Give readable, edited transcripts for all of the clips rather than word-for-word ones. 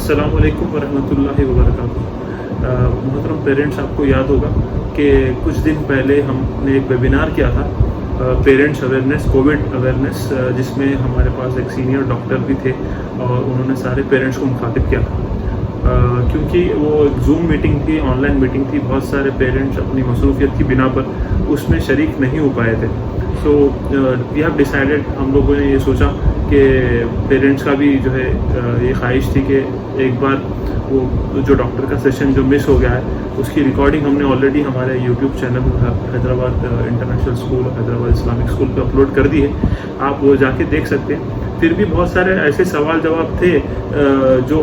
अस्सलाम वालेकुम वरहमतुल्लाहि वबरकातुहू। मोहतरम पेरेंट्स, आपको याद होगा कि कुछ दिन पहले हमने एक वेबिनार किया था पेरेंट्स अवेयरनेस, कोविड अवेयरनेस, जिसमें हमारे पास एक सीनियर डॉक्टर भी थे और उन्होंने सारे पेरेंट्स को मुखातिब किया था। क्योंकि वो जूम मीटिंग थी, ऑनलाइन मीटिंग थी, बहुत सारे पेरेंट्स अपनी मसरूफियत की बिना पर उसमें शरीक नहीं हो पाए थे। सो वी हैव डिसाइडेड, हम लोगों ने ये सोचा कि पेरेंट्स का भी जो है ये ख्वाहिश थी कि एक बार वो जो डॉक्टर का सेशन जो मिस हो गया है उसकी रिकॉर्डिंग हमने ऑलरेडी हमारे YouTube channel Hyderabad international school और हैदराबाद इस्लामिक स्कूल पे अपलोड कर दी है, आप वो जाके देख सकते हैं। फिर भी बहुत सारे ऐसे सवाल जवाब थे जो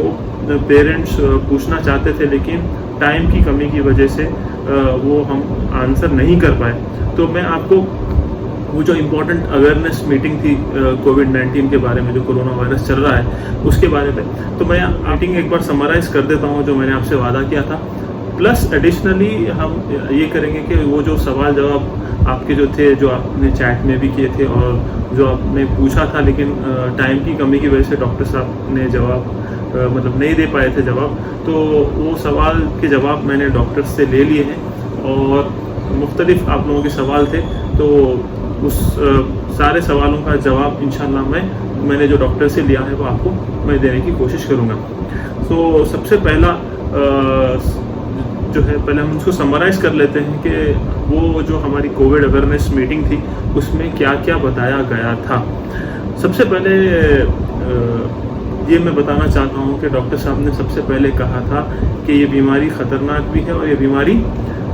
पेरेंट्स पूछना चाहते थे, लेकिन टाइम की कमी की वजह से वो हम आंसर नहीं कर पाए। तो मैं आपको वो जो इम्पोर्टेंट अवेयरनेस मीटिंग थी कोविड-19 के बारे में, जो कोरोना वायरस चल रहा है उसके बारे में, तो मैं मीटिंग एक बार समराइज़ कर देता हूँ जो मैंने आपसे वादा किया था। प्लस एडिशनली हम ये करेंगे कि वो जो सवाल जवाब आपके जो थे, जो आपने चैट में भी किए थे और जो आपने पूछा था, लेकिन टाइम की कमी की वजह से डॉक्टर साहब ने जवाब मतलब नहीं दे पाए थे जवाब, तो वो सवाल के जवाब मैंने डॉक्टर से ले लिए हैं और मुख्तलिफ आप लोगों के सवाल थे, तो उस सारे सवालों का जवाब इंशाल्लाह मैंने जो डॉक्टर से लिया है वो आपको मैं देने की कोशिश करूँगा। तो सबसे पहला जो है, पहले हम उसको समराइज़ कर लेते हैं कि वो जो हमारी कोविड अवेयरनेस मीटिंग थी उसमें क्या क्या बताया गया था। सबसे पहले ये मैं बताना चाहता हूँ कि डॉक्टर साहब ने सबसे पहले कहा था कि ये बीमारी ख़तरनाक भी है और ये बीमारी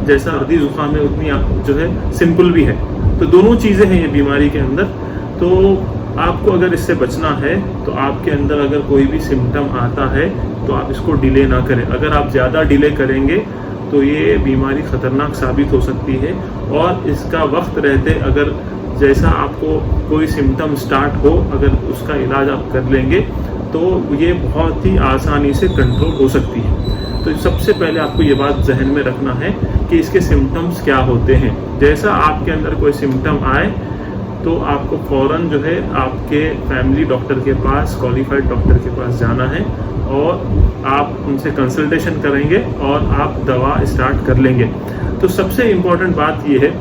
जैसा सर्दी ज़ुकाम है उतनी जो है सिंपल भी है। तो दोनों चीज़ें हैं ये बीमारी के अंदर। तो आपको अगर इससे बचना है तो आपके अंदर अगर कोई भी सिम्टम आता है तो आप इसको डिले ना करें। अगर आप ज़्यादा डिले करेंगे तो ये बीमारी ख़तरनाक साबित हो सकती है और इसका वक्त रहते अगर जैसा आपको कोई सिम्टम स्टार्ट हो, अगर उसका इलाज आप कर लेंगे तो ये बहुत ही आसानी से कंट्रोल हो सकती है। तो सबसे पहले आपको ये बात जहन में रखना है कि इसके सिम्टम्स क्या होते हैं। जैसा आपके अंदर कोई सिम्टम आए तो आपको फ़ौरन जो है आपके फैमिली डॉक्टर के पास, क्वालिफाइड डॉक्टर के पास जाना है और आप उनसे कंसल्टेशन करेंगे और आप दवा स्टार्ट कर लेंगे। तो सबसे इम्पॉर्टेंट बात ये है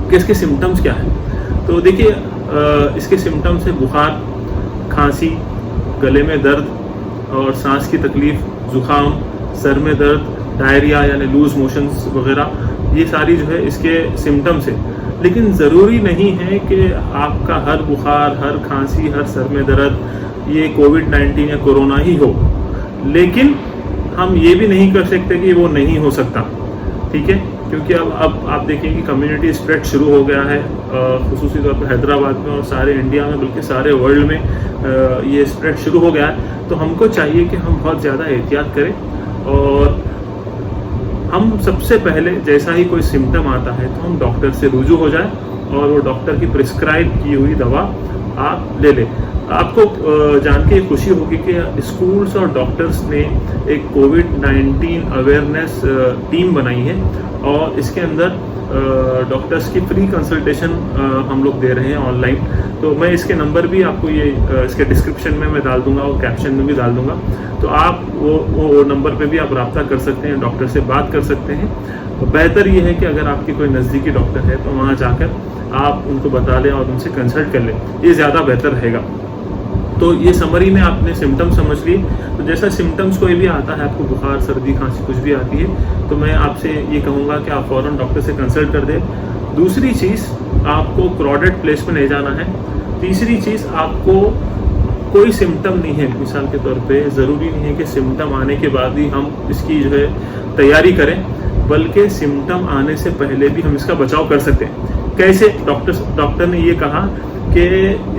कि इसके सिम्टम्स क्या हैं। तो देखिए, इसके सिम्टम्स है बुखार, खांसी, गले में दर्द और सांस की तकलीफ़, ज़ुकाम, सर में दर्द, डायरिया यानी लूज़ मोशंस वगैरह, ये सारी जो है इसके सिम्टम्स हैं। लेकिन ज़रूरी नहीं है कि आपका हर बुखार, हर खांसी, हर सर में दर्द ये कोविड-19 या कोरोना ही हो। लेकिन हम ये भी नहीं कर सकते कि वो नहीं हो सकता, ठीक है, क्योंकि अब आप देखें कि कम्युनिटी स्प्रेड शुरू हो गया है, खुसूसी तौर पर हैदराबाद में और सारे इंडिया में, बल्कि सारे वर्ल्ड में ये स्प्रेड शुरू हो गया है। तो हमको चाहिए कि हम बहुत ज़्यादा एहतियात करें और हम सबसे पहले जैसा ही कोई सिम्टम आता है तो हम डॉक्टर से रुजू हो जाए और वो डॉक्टर की प्रिस्क्राइब की हुई दवा आप ले लें। आपको जान के खुशी होगी कि स्कूल्स और डॉक्टर्स ने एक कोविड-19 अवेयरनेस टीम बनाई है और इसके अंदर डॉक्टर्स की फ्री कंसल्टेशन हम लोग दे रहे हैं ऑनलाइन। तो मैं इसके नंबर भी आपको ये इसके डिस्क्रिप्शन में मैं डाल दूंगा और कैप्शन में भी डाल दूंगा, तो आप वो नंबर पे भी आप रब्ता कर सकते हैं, डॉक्टर से बात कर सकते हैं। तो बेहतर ये है कि अगर आपकी कोई नज़दीकी डॉक्टर है तो वहाँ जाकर आप उनको बता लें और उनसे कंसल्ट कर लें, ये ज़्यादा बेहतर रहेगा। तो ये समरी में आपने सिम्टम्स समझ लिए। तो जैसा सिम्टम्स कोई भी आता है, आपको बुखार, सर्दी, खांसी कुछ भी आती है, तो मैं आपसे ये कहूँगा कि आप फ़ौरन डॉक्टर से कंसल्ट कर दें। दूसरी चीज़, आपको क्राउडेड प्लेस में नहीं जाना है। तीसरी चीज़, आपको कोई सिम्टम नहीं है, मिसाल के तौर पे ज़रूरी नहीं है कि सिम्टम आने के बाद ही हम इसकी जो है तैयारी करें, बल्कि सिम्टम आने से पहले भी हम इसका बचाव कर सकते हैं। कैसे? डॉक्टर ने ये कहा कि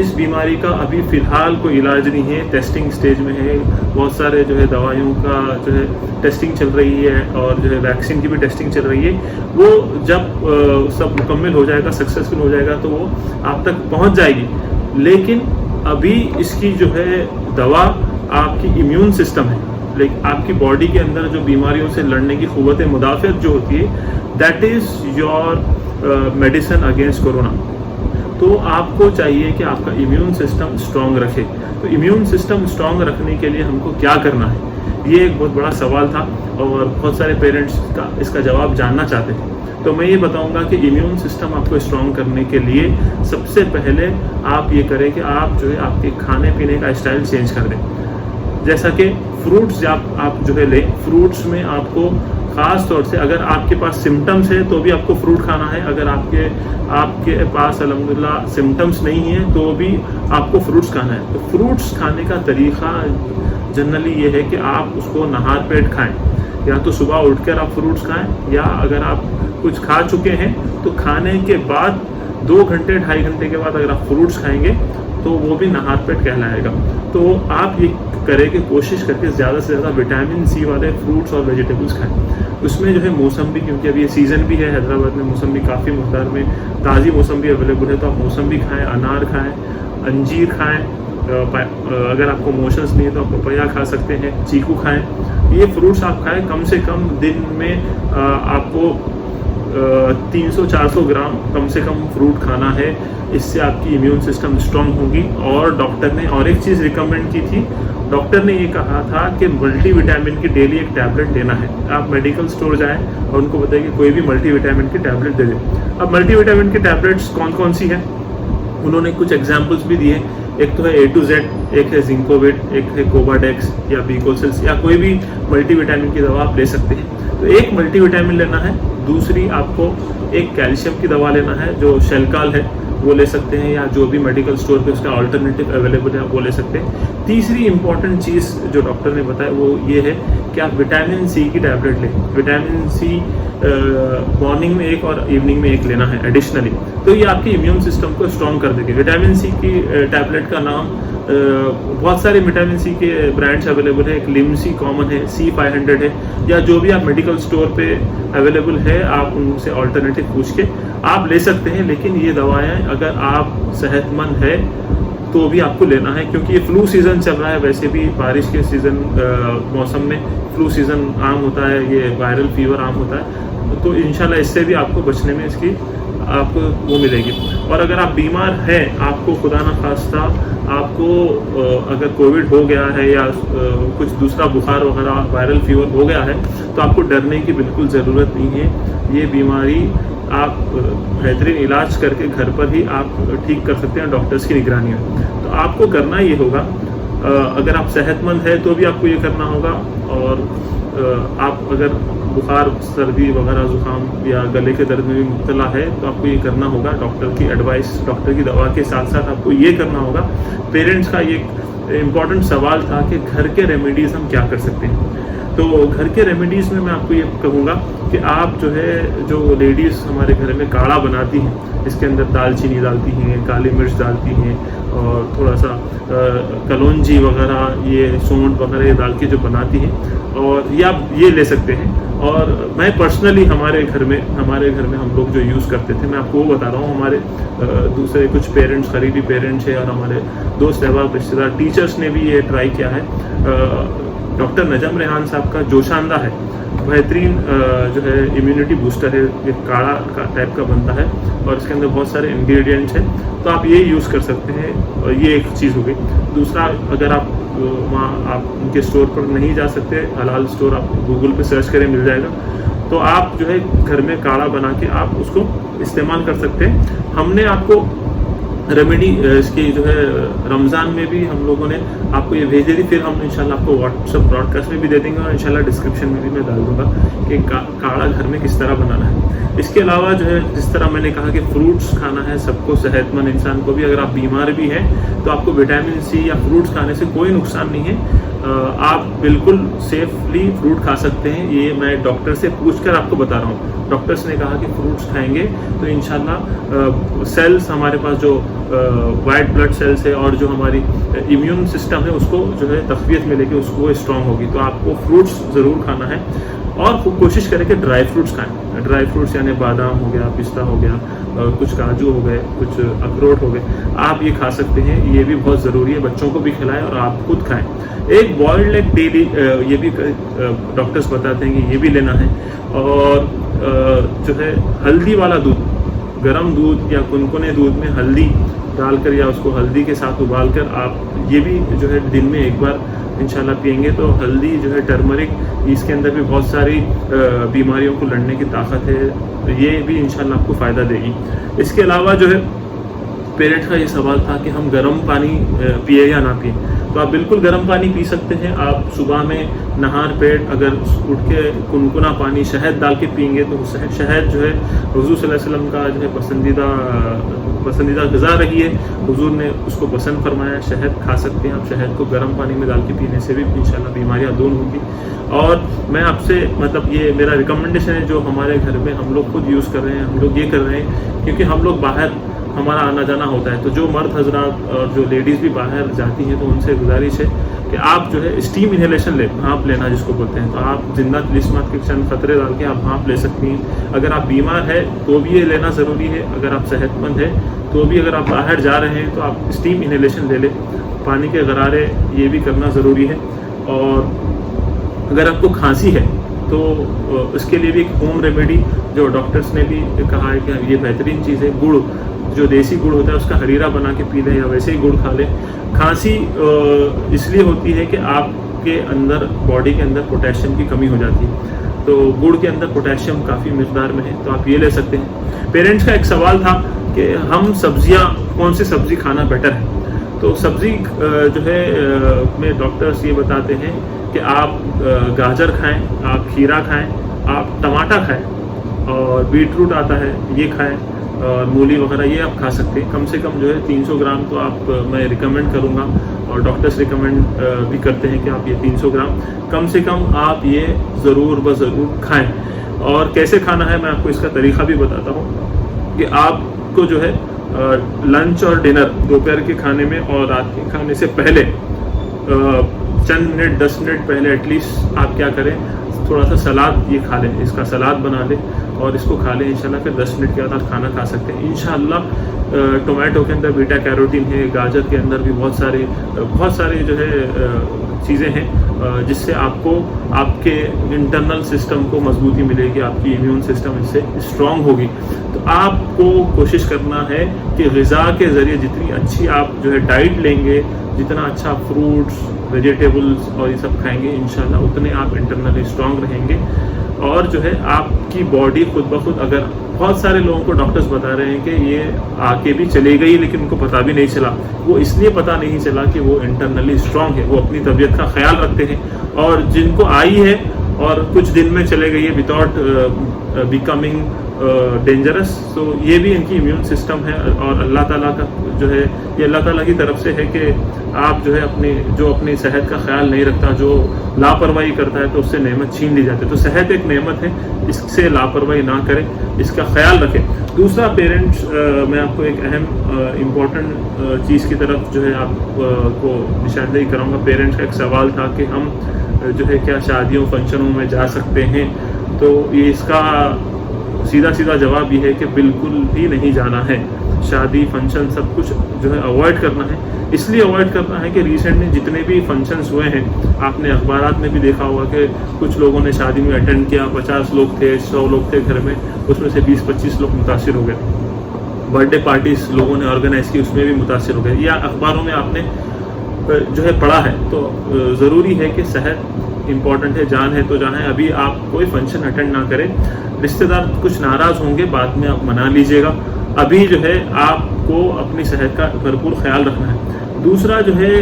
इस बीमारी का अभी फ़िलहाल कोई इलाज नहीं है, टेस्टिंग स्टेज में है, बहुत सारे जो है दवाइयों का जो है टेस्टिंग चल रही है और जो है वैक्सीन की भी टेस्टिंग चल रही है। वो जब सब मुकम्मल हो जाएगा, सक्सेसफुल हो जाएगा, तो वो आप तक पहुंच जाएगी। लेकिन अभी इसकी जो है दवा आपकी इम्यून सिस्टम है, लाइक आपकी बॉडी के अंदर जो बीमारियों से लड़ने की क़ुव्वत मुदाफ़ियत जो होती है, that is your medicine against corona. तो आपको चाहिए कि आपका इम्यून सिस्टम स्ट्रॉन्ग रखे। तो इम्यून सिस्टम स्ट्रॉन्ग रखने के लिए हमको क्या करना है ये एक बहुत बड़ा सवाल था और बहुत सारे पेरेंट्स का इसका जवाब जानना चाहते थे। तो मैं ये बताऊंगा कि इम्यून सिस्टम आपको स्ट्रॉन्ग करने के लिए सबसे पहले आप ये करें कि आप जो है आपके खाने पीने का स्टाइल चेंज कर दें। जैसा कि फ्रूट्स आप जो है लें, फ्रूट्स में आपको ख़ास तौर से अगर आपके पास सिम्टम्स है तो भी आपको फ्रूट खाना है, अगर आपके पास अल्हम्दुलिल्लाह सिम्टम्स नहीं है तो भी आपको फ्रूट्स खाना है। तो फ्रूट्स खाने का तरीक़ा जनरली ये है कि आप उसको नहार पेट खाएं, या तो सुबह उठकर आप फ्रूट्स खाएं, या अगर आप कुछ खा चुके हैं तो खाने के बाद 2 घंटे 2.5 घंटे के बाद अगर आप फ्रूट्स खाएंगे तो वो भी नहार पेट कहलाएगा। तो आप ये करें कि कोशिश करके ज़्यादा से ज़्यादा विटामिन सी वाले फ्रूट्स और वेजिटेबल्स खाएं। उसमें जो है मौसम्बी, क्योंकि अभी ये सीज़न भी है, हैदराबाद में मौसम्बी काफ़ी मकदार में ताज़ी मौसम्बी अवेलेबल है, तो आप मौसम्बी खाएँ, अनार खाएँ, अंजीर खाएँ, अगर आपको मोशंस नहीं है तो आप पपैया खा सकते हैं, चीकू खाएँ। ये फ्रूट्स आप खाएँ, कम से कम दिन में आपको 300-400 ग्राम कम से कम फ्रूट खाना है। इससे आपकी इम्यून सिस्टम स्ट्रॉन्ग होगी। और डॉक्टर ने और एक चीज़ रिकमेंड की थी, डॉक्टर ने ये कहा था कि मल्टीविटामिन की डेली एक टैबलेट लेना है। आप मेडिकल स्टोर जाएं और उनको बताइए कि कोई भी मल्टीविटामिन की टैबलेट दे दें। अब मल्टीविटामिन की टैबलेट्स कौन कौन सी हैं, उन्होंने कुछ एग्जाम्पल्स भी दिए। एक तो है A to Z, एक है जिंकोविट, एक है कोबाडेक्स या बीकोसिल्स, या कोई भी मल्टीविटामिन की दवा आप ले सकते हैं। तो एक मल्टीविटामिन लेना है, दूसरी आपको एक कैल्शियम की दवा लेना है जो शेलकाल है वो ले सकते हैं, या जो भी मेडिकल स्टोर पे उसका अल्टरनेटिव अवेलेबल है वो ले सकते हैं। तीसरी इंपॉर्टेंट चीज़ जो डॉक्टर ने बताया वो ये है कि आप विटामिन सी की टैबलेट लें। विटामिन सी मॉर्निंग में एक और इवनिंग में एक लेना है एडिशनली, तो ये आपकी इम्यून सिस्टम को स्ट्रॉन्ग कर देगी। विटामिन सी की टैबलेट का नाम बहुत सारे विटामिन सी के ब्रांड्स अवेलेबल है, एक लिमसी कॉमन है, C500 है, या जो भी आप मेडिकल स्टोर पे अवेलेबल है आप उनसे अल्टरनेटिव पूछ के आप ले सकते हैं। लेकिन ये दवाएं अगर आप सेहतमंद है तो भी आपको लेना है, क्योंकि ये फ्लू सीज़न चल रहा है। वैसे भी बारिश के सीज़न मौसम में फ्लू सीज़न आम होता है, ये वायरल फीवर आम होता है, तो इंशाल्लाह इससे भी आपको बचने में इसकी आपको वो मिलेगी। और अगर आप बीमार हैं, आपको खुदा न खास्ता आपको अगर कोविड हो गया है या कुछ दूसरा बुखार वगैरह वायरल फीवर हो गया है, तो आपको डरने की बिल्कुल ज़रूरत नहीं है। ये बीमारी आप बेहतरीन इलाज करके घर पर ही आप ठीक कर सकते हैं डॉक्टर्स की निगरानी में। तो आपको करना ये होगा, अगर आप सेहतमंद है तो भी आपको ये करना होगा, और आप अगर बुखार, सर्दी वगैरह, ज़ुकाम या गले के दर्द में भी मुब्तला है तो आपको ये करना होगा। डॉक्टर की एडवाइस, डॉक्टर की दवा के साथ साथ आपको ये करना होगा। पेरेंट्स का ये इम्पॉर्टेंट सवाल था कि घर के रेमेडीज़ हम क्या कर सकते हैं। तो घर के रेमेडीज़ में मैं आपको ये कहूँगा कि आप जो है, जो लेडीज़ हमारे घर में काढ़ा बनाती हैं, इसके अंदर दालचीनी डालती हैं, काली मिर्च डालती हैं, और थोड़ा सा कलौंजी वगैरह, ये सौंठ वगैरह ये डाल के जो बनाती हैं, और ये आप ये ले सकते हैं। और मैं पर्सनली हमारे घर में हम लोग जो यूज़ करते थे, मैं आपको वो बता रहा हूँ। हमारे दूसरे कुछ पेरेंट्स, करीबी पेरेंट्स हैं, और हमारे दोस्त अहबाब, रिश्तेदार, टीचर्स ने भी ये ट्राई किया है। डॉक्टर नजम रेहान साहब का जोशांदा है, बेहतरीन जो है इम्यूनिटी बूस्टर है, ये काढ़ा का टाइप का बनता है और इसके अंदर बहुत सारे इंग्रेडिएंट्स हैं, तो आप ये यूज़ कर सकते हैं। और ये एक चीज़ हो गई। दूसरा, अगर आप वहाँ आप उनके स्टोर पर नहीं जा सकते, हलाल स्टोर आप गूगल पे सर्च करें मिल जाएगा, तो आप जो है घर में काढ़ा बना के आप उसको इस्तेमाल कर सकते हैं। हमने आपको रेमेडी इसकी जो है रमज़ान में भी हम लोगों ने आपको ये भेज दी थी, फिर हम इंशाल्लाह आपको व्हाट्सएप ब्रॉडकास्ट में भी दे देंगे, और इंशाल्लाह डिस्क्रिप्शन में भी मैं डाल दूंगा कि काढ़ा घर में किस तरह बनाना है। इसके अलावा जो है, जिस तरह मैंने कहा कि फ्रूट्स खाना है सबको, सेहतमंद इंसान को भी, अगर आप बीमार भी हैं तो आपको विटामिन सी या फ्रूट्स खाने से कोई नुकसान नहीं है। आप बिल्कुल सेफली फ्रूट खा सकते हैं। ये मैं डॉक्टर से पूछकर आपको बता रहा हूँ। डॉक्टर्स ने कहा कि फ्रूट्स खाएंगे तो इंशाल्लाह सेल्स, हमारे पास जो वाइट ब्लड सेल्स है और जो हमारी इम्यून सिस्टम है उसको जो है तक़वियत मिलेगी, उसको स्ट्रॉन्ग होगी। तो आपको फ्रूट्स ज़रूर खाना है, और कोशिश करें कि ड्राई फ्रूट्स खाएं। ड्राई फ्रूट्स यानी बादाम हो गया, पिस्ता हो गया, कुछ काजू हो गए, कुछ अखरोट हो गए, आप ये खा सकते हैं। ये भी बहुत ज़रूरी है, बच्चों को भी खिलाएं और आप खुद खाएं। एक बॉइल्ड एग डेली, ये भी डॉक्टर्स बताते हैं कि ये भी लेना है। और जो है हल्दी वाला दूध, गर्म दूध या कुनकुने दूध में हल्दी डालकर या उसको हल्दी के साथ उबालकर आप ये भी जो है दिन में एक बार इंशाल्लाह पिएंगे तो हल्दी जो है टर्मरिक, इसके अंदर भी बहुत सारी बीमारियों को लड़ने की ताकत है, तो ये भी इंशाल्लाह आपको फ़ायदा देगी। इसके अलावा जो है पेरेंट्स का ये सवाल था कि हम गर्म पानी पिए या ना पिए, तो आप बिल्कुल गर्म पानी पी सकते हैं। आप सुबह में नहार पेट अगर उठ के कुनकुना पानी शहद डाल के पिएंगे तो शहद जो है हुजूर सल्लल्लाहु अलैहि वसल्लम का जो है पसंदीदा ग़िज़ा रही है, हुजूर ने उसको पसंद फरमाया। शहद खा सकते हैं आप, शहद को गर्म पानी में डाल के पीने से भी इंशाल्लाह बीमारियां दूर होंगी। और मैं आपसे मतलब ये मेरा रिकमेंडेशन है जो हमारे घर में हम लोग खुद यूज़ कर रहे हैं, हम लोग ये कर रहे हैं क्योंकि हम लोग बाहर हमारा आना जाना होता है, तो जो मर्द हजरात और जो लेडीज़ भी बाहर जाती हैं तो उनसे गुजारिश है कि आप जो है स्टीम इन्हेलेशन ले, भाप लेना जिसको बोलते हैं, तो आप जिंदा तिलिस्मात के चंद खतरे डाल के आप भाप ले सकती हैं। अगर आप बीमार है तो भी ये लेना ज़रूरी है, अगर आप सेहतमंद है तो भी अगर आप बाहर जा रहे हैं तो आप स्टीम इन्हेलेशन ले लें। पानी के गरारे ये भी करना ज़रूरी है। और अगर आपको खांसी है तो उसके लिए भी एक होम रेमेडी जो डॉक्टर्स ने भी कहा है कि ये बेहतरीन चीज़ है, गुड़, जो देसी गुड़ होता है उसका हरीरा बना के पी लें या वैसे ही गुड़ खा लें। खांसी इसलिए होती है कि आपके अंदर बॉडी के अंदर पोटेशियम की कमी हो जाती है, तो गुड़ के अंदर पोटेशियम काफ़ी मिकदार में है, तो आप ये ले सकते हैं। पेरेंट्स का एक सवाल था कि हम सब्जियां कौन सी सब्ज़ी खाना बेटर है, तो सब्ज़ी जो है में डॉक्टर्स ये बताते हैं कि आप गाजर खाएं, आप खीरा खाएं, आप टमाटर खाएं और बीटरूट आता है ये खाएं और मूली वगैरह ये आप खा सकते हैं। कम से कम जो है 300 ग्राम तो आप मैं रिकमेंड करूँगा और डॉक्टर्स रिकमेंड भी करते हैं कि आप ये 300 ग्राम कम से कम आप ये ज़रूर ज़रूर खाएं। और कैसे खाना है मैं आपको इसका तरीक़ा भी बताता हूँ कि आपको जो है लंच और डिनर दोपहर के खाने में और रात के खाने से पहले चंद मिनट 10 मिनट पहले एटलीस्ट आप क्या करें, थोड़ा सा सलाद ये खा लें, इसका सलाद बना लें और इसको खा लें इंशाल्लाह। फिर 10 मिनट के बाद आप खाना खा सकते हैं इंशाल्लाह। टोमेटो के अंदर बीटा कैरोटीन है, गाजर के अंदर भी बहुत सारे जो है चीज़ें हैं जिससे आपको आपके इंटरनल सिस्टम को मजबूती मिलेगी, आपकी इम्यून सिस्टम इससे स्ट्रॉन्ग होगी। तो आपको कोशिश करना है कि ग़िज़ा के ज़रिए जितनी अच्छी आप जो है डाइट लेंगे, जितना अच्छा फ्रूट्स वेजिटेबल्स और ये सब खाएंगे इंशाल्लाह उतने आप इंटरनली स्ट्रॉन्ग रहेंगे। और जो है आपकी बॉडी खुद ब खुद, अगर बहुत सारे लोगों को डॉक्टर्स बता रहे हैं कि ये आके भी चले गई लेकिन उनको पता भी नहीं चला, वो इसलिए पता नहीं चला कि वो इंटरनली स्ट्रॉन्ग है, वो अपनी तबीयत का ख्याल रखते हैं। और जिनको आई है और कुछ दिन में चले गई है विदाउट बिकमिंग डेंजरस, तो ये भी इनकी इम्यून सिस्टम है और अल्लाह ताला का जो है ये अल्लाह ताला की तरफ से है कि आप जो है अपनी सेहत का ख्याल नहीं रखता, जो लापरवाही करता है तो उससे नेमत छीन ली जाती है। तो सेहत एक नेमत है, इससे लापरवाही ना करें, इसका ख्याल रखें। दूसरा पेरेंट्स, मैं आपको एक अहम इम्पॉर्टेंट चीज़ की तरफ जो है आपको निशानदेही कराऊंगा। पेरेंट्स का एक सवाल था कि हम जो है क्या शादियों फंक्शनों में जा सकते हैं, तो ये इसका सीधा जवाब ये है कि बिल्कुल भी नहीं जाना है। शादी फंक्शन सब कुछ जो है अवॉइड करना है। इसलिए अवॉइड करना है कि रिसेंट में जितने भी फंक्शंस हुए हैं, आपने अखबारात में भी देखा होगा कि कुछ लोगों ने शादी में अटेंड किया, 50 लोग थे, 100 लोग थे घर में, उसमें से 20-25 लोग मुतासिर हो गए। बर्थडे पार्टीज लोगों ने ऑर्गेनाइज की, उसमें भी मुतासिर हो गए। या अखबारों में आपने जो है पढ़ा है। तो ज़रूरी है कि सेहत इम्पॉर्टेंट है, जान है तो जान है। अभी आप कोई फंक्शन अटेंड ना करें, रिश्तेदार कुछ नाराज़ होंगे, बाद में आप मना लीजिएगा। अभी जो है आपको अपनी सेहत का भरपूर ख्याल रखना है। दूसरा जो है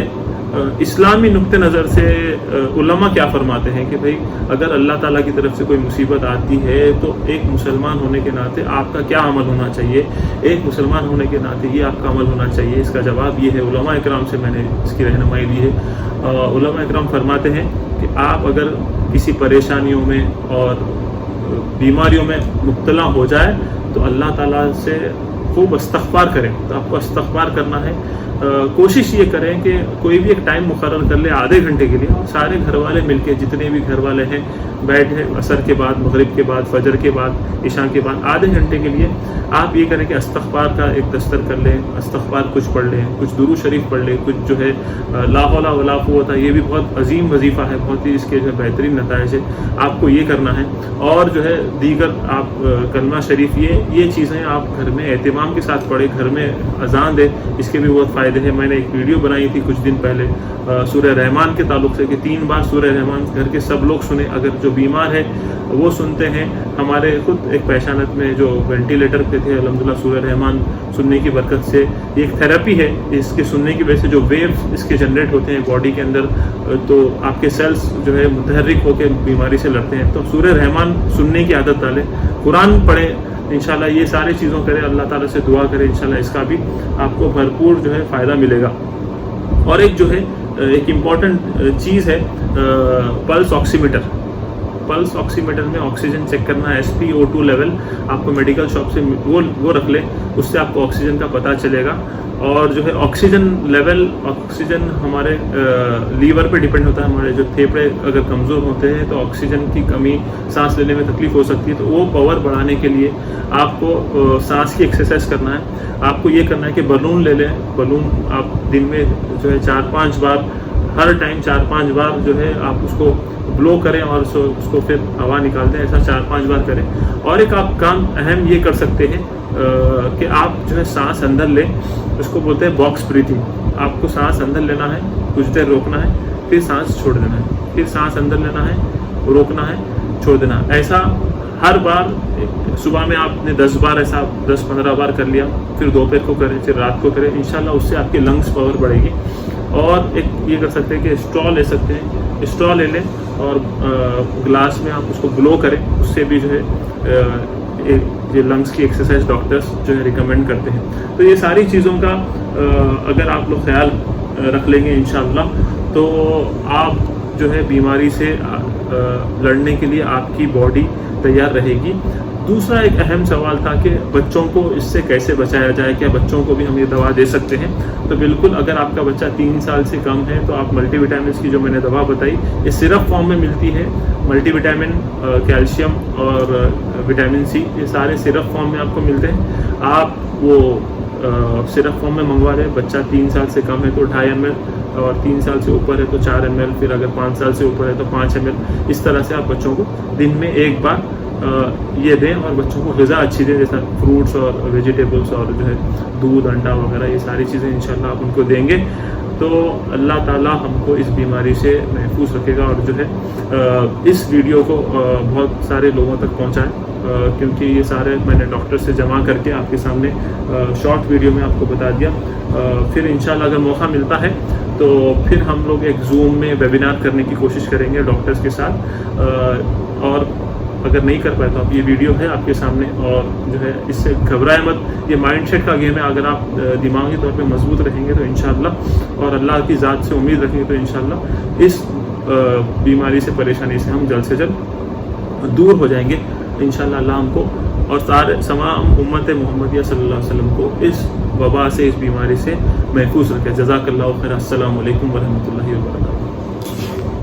इस्लामी नुक्ते नज़र से उलमा क्या फरमाते हैं कि भाई अगर अल्लाह ताला की तरफ से कोई मुसीबत आती है तो एक मुसलमान होने के नाते आपका क्या अमल होना चाहिए, एक मुसलमान होने के नाते ये आपका अमल होना चाहिए। इसका जवाब ये है, उलमा इकराम से मैंने इसकी रहनुमाई ली है। उलमा इकराम फरमाते हैं कि आप अगर किसी परेशानियों में और बीमारियों में मुब्तला हो जाए तो अल्लाह ताला से खूब इस्तग़फ़ार करें। तो आपको इस्तग़फ़ार करना है। कोशिश ये करें कि कोई भी एक टाइम मुकर्रर कर ले आधे घंटे के लिए, और सारे घर वाले मिलके, जितने भी घर वाले हैं बैठे, असर के बाद, मगरिब के बाद, फजर के बाद, इशा के बाद आधे घंटे के लिए आप ये करें कि इस्तग़फ़ार का एक दस्तर कर लें, इस्तग़फ़ार कुछ पढ़ लें, कुछ दुरूद शरीफ पढ़ लें, कुछ जो है ला हौला वला कुव्वता, ये भी बहुत अजीम वजीफ़ा है, बहुत ही इसके जो है बेहतरीन नताइज है। आपको ये करना है। और जो है दीगर आप कलमा शरीफ, ये चीज़ें आप घर में एहतिमाम इमाम के साथ पढ़े, घर में अजान दे, इसके भी बहुत फ़ायदे हैं। मैंने एक वीडियो बनाई थी कुछ दिन पहले सूरह रहमान के ताल्लुक़ से कि 3 बार सूरह रहमान घर के सब लोग सुने, अगर जो बीमार है वो सुनते हैं। हमारे खुद एक पेशानत में जो वेंटिलेटर पे थे, अल्हम्दुलिल्लाह सूरह रहमान सुनने की बरकत से, ये एक थेरेपी है, इसके सुनने की वजह से जो वेव्स इसके जनरेट होते हैं बॉडी के अंदर, तो आपके सेल्स जो है मुतहर्रिक होकर बीमारी से लड़ते हैं। तो सूरह रहमान सुनने की आदत डालें, कुरान पढ़ें, इंशाल्लाह ये सारी चीज़ों करें, अल्लाह ताला से दुआ करें, इंशाल्लाह इसका भी आपको भरपूर जो है फ़ायदा मिलेगा। और एक जो है एक इम्पॉर्टेंट चीज़ है पल्स ऑक्सीमीटर। पल्स ऑक्सीमीटर में ऑक्सीजन चेक करना, SpO2 लेवल आपको मेडिकल शॉप से वो रख ले, उससे आपको ऑक्सीजन का पता चलेगा। और जो है ऑक्सीजन लेवल, ऑक्सीजन हमारे लीवर पे डिपेंड होता है। हमारे जो फेफड़े अगर कमज़ोर होते हैं तो ऑक्सीजन की कमी, सांस लेने में तकलीफ हो सकती है। तो वो पावर बढ़ाने के लिए आपको सांस की एक्सरसाइज करना है। आपको ये करना है कि बलून ले लें, बलून आप दिन में जो है 4-5 बार, हर टाइम 4-5 बार जो है आप उसको ब्लो करें और उसको फिर हवा निकाल दें, ऐसा 4-5 बार करें। और एक आप काम अहम ये कर सकते हैं कि आप जो है सांस अंदर लें, उसको बोलते हैं बॉक्स ब्रीथिंग। आपको सांस अंदर लेना है, कुछ देर रोकना है, फिर सांस छोड़ देना है, फिर सांस अंदर लेना है, रोकना है, छोड़ देना है। ऐसा हर बार, सुबह में आपने 10 बार ऐसा 10-15 बार कर लिया, फिर दोपहर को करें, फिर रात को करें, इंशाल्लाह उससे आपकी लंग्स पावर बढ़ेगी। और एक ये कर सकते हैं कि स्ट्रॉ ले सकते हैं, स्ट्रॉ ले लें और ग्लास में आप उसको ब्लो करें, उससे भी जो है ये लंग्स की एक्सरसाइज डॉक्टर्स जो है रिकमेंड करते हैं। तो ये सारी चीज़ों का अगर आप लोग ख्याल रख लेंगे इंशाअल्लाह, तो आप जो है बीमारी से लड़ने के लिए आपकी बॉडी तैयार रहेगी। दूसरा एक अहम सवाल था कि बच्चों को इससे कैसे बचाया जाए, क्या बच्चों को भी हम ये दवा दे सकते हैं? तो बिल्कुल, अगर आपका बच्चा 3 साल से कम है तो आप मल्टीविटामिन की जो मैंने दवा बताई, ये सिरप फॉर्म में मिलती है। मल्टीविटामिन, कैल्शियम और विटामिन C, ये सारे सिरप फॉर्म में आपको मिलते हैं। आप वो सिरप फॉर्म में मंगवा लें। बच्चा 3 साल से कम है तो 2.5 ml, और 3 साल से ऊपर है तो 4 ml, फिर अगर 5 साल से ऊपर है तो 5 ml। इस तरह से आप बच्चों को दिन में एक बार ये दें, और बच्चों को ग़िज़ा अच्छी दें, जैसा फ्रूट्स और वेजिटेबल्स और जो है दूध, अंडा वगैरह, ये सारी चीज़ें इंशाल्लाह आप उनको देंगे तो अल्लाह ताला हमको इस बीमारी से महफूज रखेगा। और जो है इस वीडियो को बहुत सारे लोगों तक पहुँचाएँ, क्योंकि ये सारे मैंने डॉक्टर से जमा करके आपके सामने शॉर्ट वीडियो में आपको बता दिया। फिर इंशाल्लाह अगर मौका मिलता है तो फिर हम लोग एक जूम में वेबिनार करने की कोशिश करेंगे डॉक्टर्स के साथ। और अगर नहीं कर पाए तो आप, ये वीडियो है आपके सामने, और जो है इससे घबराए मत। ये माइंडसेट का गेम है। अगर आप दिमागी तौर पे मजबूत रहेंगे तो इंशाल्लाह, और अल्लाह की ज़ात से उम्मीद रखेंगे तो इंशाल्लाह इस बीमारी से, परेशानी से हम जल्द से जल्द दूर हो जाएंगे इंशाल्लाह। अल्लाह हमको और सारे तमाम उम्मत मोहम्मदिया सल्लल्लाहु अलैहि वसल्लम को इस वबा से, इस बीमारी से महफूज रखे। जज़ाकल्लाहु खैर। अस्सलामु अलैकुम वरहमतुल्लाहि वबरकातुहू।